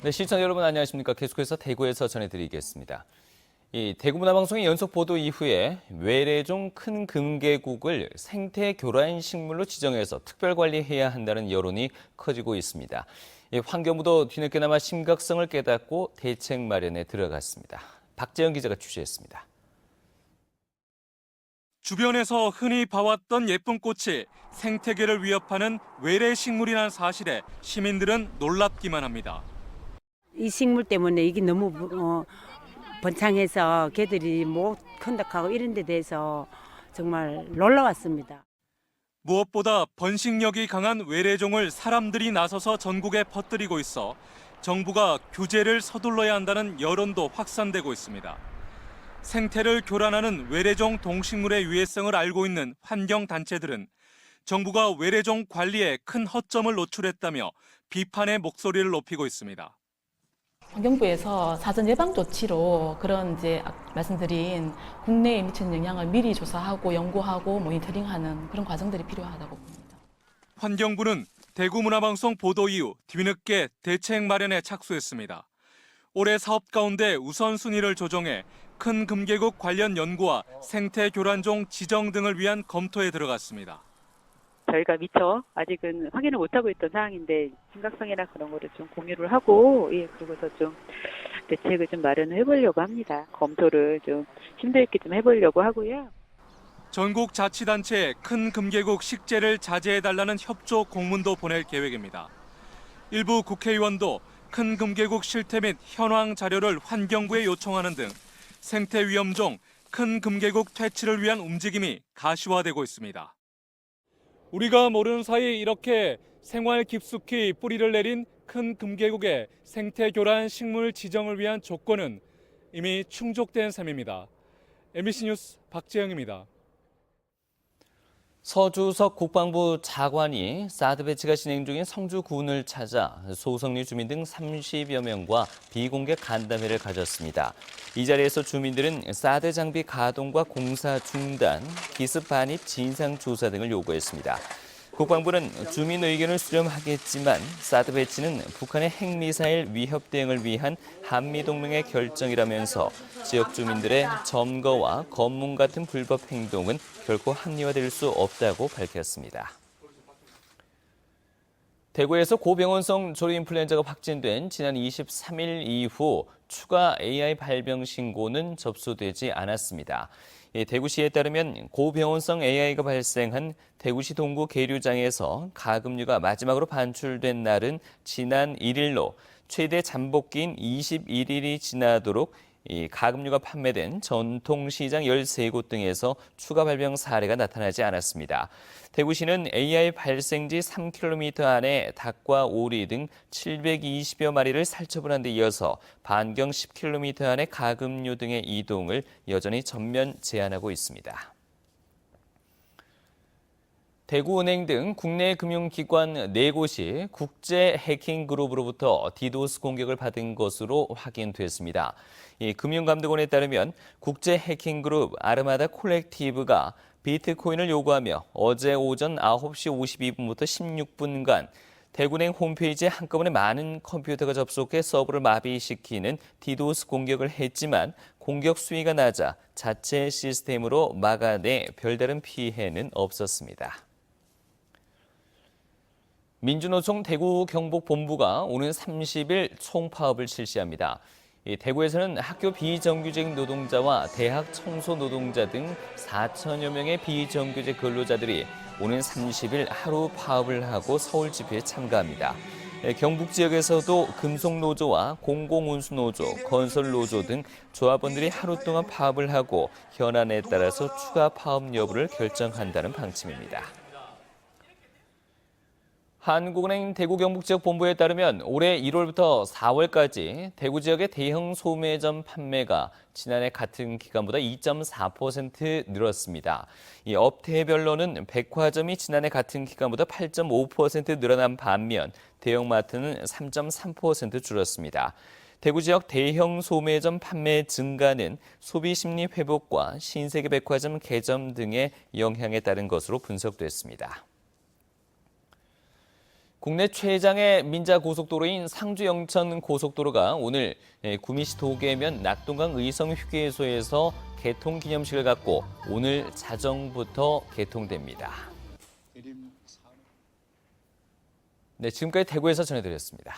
네, 시청자 여러분 안녕하십니까. 계속해서 대구에서 전해드리겠습니다. 이 대구문화방송의 연속 보도 이후에 외래종 큰 금계국을 생태 교란 식물로 지정해서 특별 관리해야 한다는 여론이 커지고 있습니다. 환경부도 뒤늦게나마 심각성을 깨닫고 대책 마련에 들어갔습니다. 박재영 기자가 취재했습니다. 주변에서 흔히 봐왔던 예쁜 꽃이 생태계를 위협하는 외래 식물이라는 사실에 시민들은 놀랍기만 합니다. 이 식물 때문에 이게 너무 번창해서 개들이 못 컨덕하고 이런 데 대해서 정말 놀라웠습니다. 무엇보다 번식력이 강한 외래종을 사람들이 나서서 전국에 퍼뜨리고 있어 정부가 규제를 서둘러야 한다는 여론도 확산되고 있습니다. 생태를 교란하는 외래종 동식물의 위해성을 알고 있는 환경단체들은 정부가 외래종 관리에 큰 허점을 노출했다며 비판의 목소리를 높이고 있습니다. 환경부에서 사전 예방 조치로 그런 말씀드린 국내에 미치는 영향을 미리 조사하고 연구하고 모니터링하는 그런 과정들이 필요하다고 봅니다. 환경부는 대구문화방송 보도 이후 뒤늦게 대책 마련에 착수했습니다. 올해 사업 가운데 우선순위를 조정해 큰 금계국 관련 연구와 생태 교란종 지정 등을 위한 검토에 들어갔습니다. 저희가 미처 아직은 확인을 못하고 있던 사항인데 심각성이나 그런 거를 좀 공유를 하고 그러고서 좀 대책을 좀 마련을 해보려고 합니다. 검토를 좀 심도 있게 좀 해보려고 하고요. 전국 자치단체에 큰 금계국 식재를 자제해달라는 협조 공문도 보낼 계획입니다. 일부 국회의원도 큰 금계국 실태 및 현황 자료를 환경부에 요청하는 등 생태 위험종 큰 금계국 퇴치를 위한 움직임이 가시화되고 있습니다. 우리가 모르는 사이 이렇게 생활 깊숙이 뿌리를 내린 큰 금계국의 생태 교란 식물 지정을 위한 조건은 이미 충족된 셈입니다. MBC 뉴스 박재영입니다. 서주석 국방부 차관이 사드 배치가 진행 중인 성주군을 찾아 소성리 주민 등 30여 명과 비공개 간담회를 가졌습니다. 이 자리에서 주민들은 사드 장비 가동과 공사 중단, 기습 반입 진상 조사 등을 요구했습니다. 국방부는 주민 의견을 수렴하겠지만 사드 배치는 북한의 핵미사일 위협 대응을 위한 한미동맹의 결정이라면서 지역 주민들의 점거와 검문 같은 불법 행동은 결코 합리화될 수 없다고 밝혔습니다. 대구에서 고병원성 조류인플루엔자가 확진된 지난 23일 이후 추가 AI 발병 신고는 접수되지 않았습니다. 대구시에 따르면 고병원성 AI가 발생한 대구시 동구 계류장에서 가금류가 마지막으로 반출된 날은 지난 1일로 최대 잠복기인 21일이 지나도록 가금류가 판매된 전통시장 13곳 등에서 추가 발병 사례가 나타나지 않았습니다. 대구시는 AI 발생지 3km 안에 닭과 오리 등 720여 마리를 살처분한 데 이어서 반경 10km 안에 가금류 등의 이동을 여전히 전면 제한하고 있습니다. 대구은행 등 국내 금융기관 4곳이 국제 해킹 그룹으로부터 디도스 공격을 받은 것으로 확인됐습니다. 이 금융감독원에 따르면 국제 해킹 그룹 아르마다 콜렉티브가 비트코인을 요구하며 어제 오전 9시 52분부터 16분간 대구은행 홈페이지에 한꺼번에 많은 컴퓨터가 접속해 서버를 마비시키는 디도스 공격을 했지만 공격 수위가 낮아 자체 시스템으로 막아내 별다른 피해는 없었습니다. 민주노총 대구경북본부가 오는 30일 총파업을 실시합니다. 대구에서는 학교 비정규직 노동자와 대학 청소 노동자 등 4천여 명의 비정규직 근로자들이 오는 30일 하루 파업을 하고 서울 집회에 참가합니다. 경북 지역에서도 금속노조와 공공운수노조, 건설노조 등 조합원들이 하루 동안 파업을 하고 현안에 따라서 추가 파업 여부를 결정한다는 방침입니다. 한국은행 대구 경북 지역 본부에 따르면 올해 1월부터 4월까지 대구 지역의 대형 소매점 판매가 지난해 같은 기간보다 2.4% 늘었습니다. 이 업태별로는 백화점이 지난해 같은 기간보다 8.5% 늘어난 반면 대형마트는 3.3% 줄었습니다. 대구 지역 대형 소매점 판매 증가는 소비 심리 회복과 신세계 백화점 개점 등의 영향에 따른 것으로 분석됐습니다. 국내 최장의 민자고속도로인 상주-영천 고속도로가 오늘 구미시 도계면 낙동강 의성휴게소에서 개통기념식을 갖고 오늘 자정부터 개통됩니다. 네, 지금까지 대구에서 전해드렸습니다.